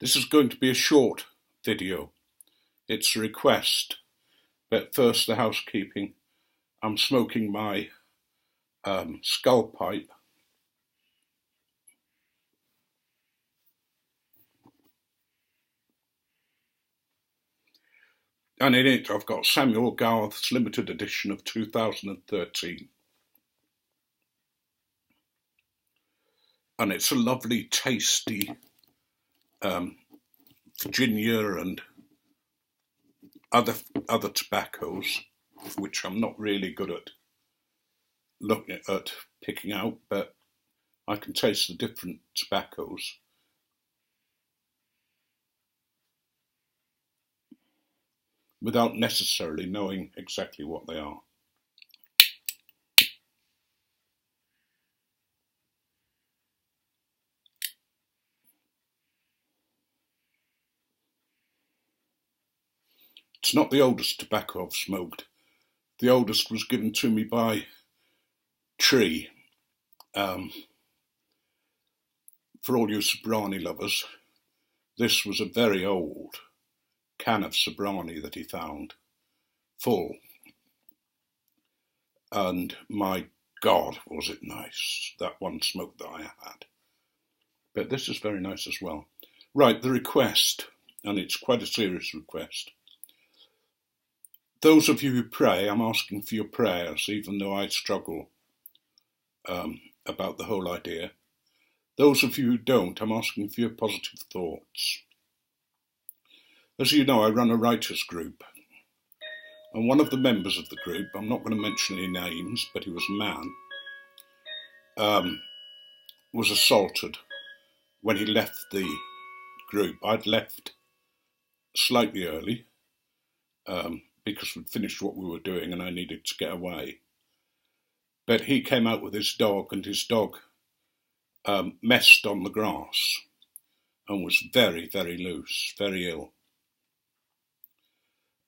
This is going to be a short video. It's a request, but first the housekeeping. I'm smoking my skull pipe. And in it I've got Samuel Garth's limited edition of 2013. And it's a lovely, tasty Virginia and other tobaccos, which I'm not really good at looking at picking out, but I can taste the different tobaccos. Without necessarily knowing exactly what they are. It's not the oldest tobacco I've smoked. The oldest was given to me by Tree. For all you Sobranie lovers, this was a very old can of Sobranie that he found, full. And my God, was it nice, that one smoke that I had. But this is very nice as well. Right, the request, and it's quite a serious request. Those of you who pray, I'm asking for your prayers, even though I struggle about the whole idea. Those of you who don't, I'm asking for your positive thoughts. As you know, I run a writers' group, and one of the members of the group, I'm not going to mention any names, but he was a man, was assaulted when he left the group. I'd left slightly early because we'd finished what we were doing and I needed to get away. But he came out with his dog, and his dog messed on the grass and was very, very loose, very ill.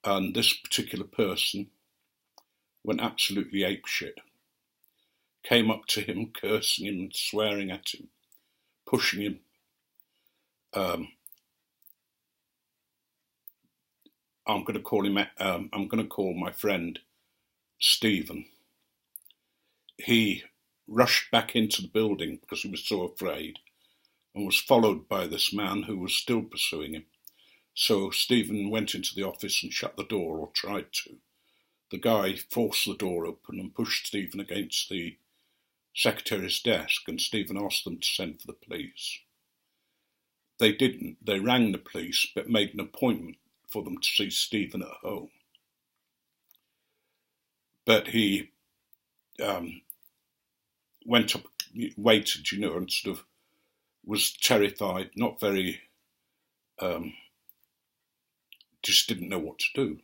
And this particular person went absolutely apeshit. Came up to him, cursing him and swearing at him, pushing him. I'm going to call my friend Stephen. He rushed back into the building because he was so afraid, and was followed by this man who was still pursuing him. So Stephen went into the office and shut the door, or tried to. The guy forced the door open and pushed Stephen against the secretary's desk, and Stephen asked them to send for the police. They didn't. They rang the police, but made an appointment for them to see Stephen at home. But he went up, waited, and sort of was terrified, not very, just didn't know what to do.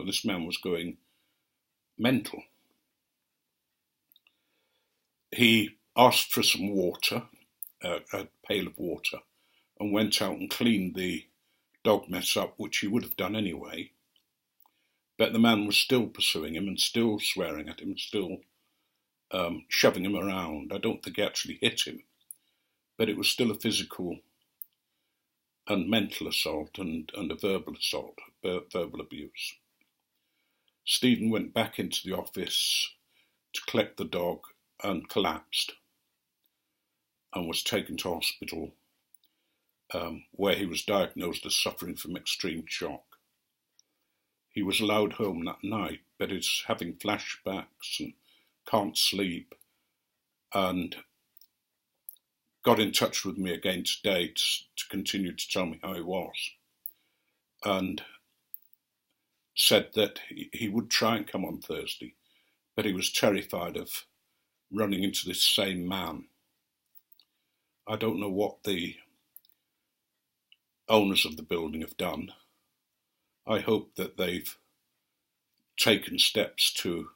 This man was going mental. He asked for some water, a pail of water, and went out and cleaned the dog mess up, which he would have done anyway. But the man was still pursuing him and still swearing at him, still shoving him around. I don't think he actually hit him, but it was still a physical and mental assault and a verbal assault, verbal abuse. Stephen went back into the office to collect the dog and collapsed and was taken to hospital, where he was diagnosed as suffering from extreme shock. He was allowed home that night, but is having flashbacks and can't sleep, and got in touch with me again today to continue to tell me how he was, and said that he would try and come on Thursday, but he was terrified of running into this same man. I don't know what the owners of the building have done. I hope that they've taken steps to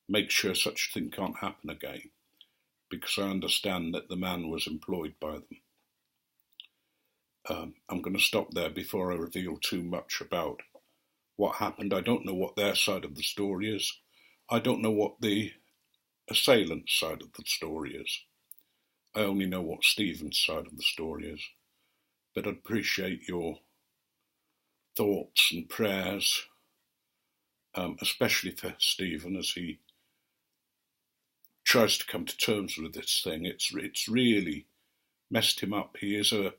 make sure such a thing can't happen again, because I understand that the man was employed by them. I'm going to stop there before I reveal too much about what happened. I don't know what their side of the story is. I don't know what the assailant's side of the story is. I only know what Stephen's side of the story is. but I'd appreciate your thoughts and prayers, especially for Stephen as he tries to come to terms with this thing. It's really messed him up. He is a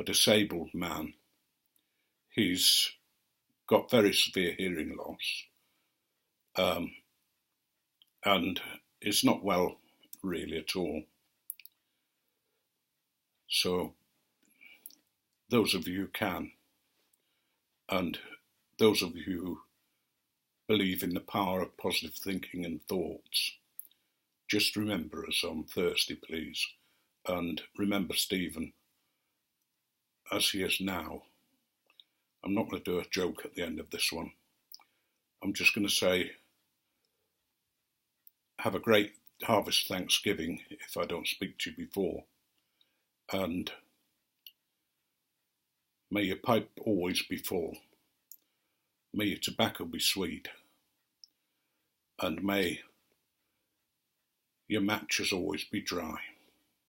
disabled man. He's got very severe hearing loss, and is not well really at all. So those of you who can, and those of you who believe in the power of positive thinking and thoughts, just remember us on Thursday, please. And remember Stephen as he is now. I'm not going to do a joke at the end of this one. I'm just going to say, have a great harvest Thanksgiving if I don't speak to you before. And may your pipe always be full. May your tobacco be sweet. And may your matches always be dry.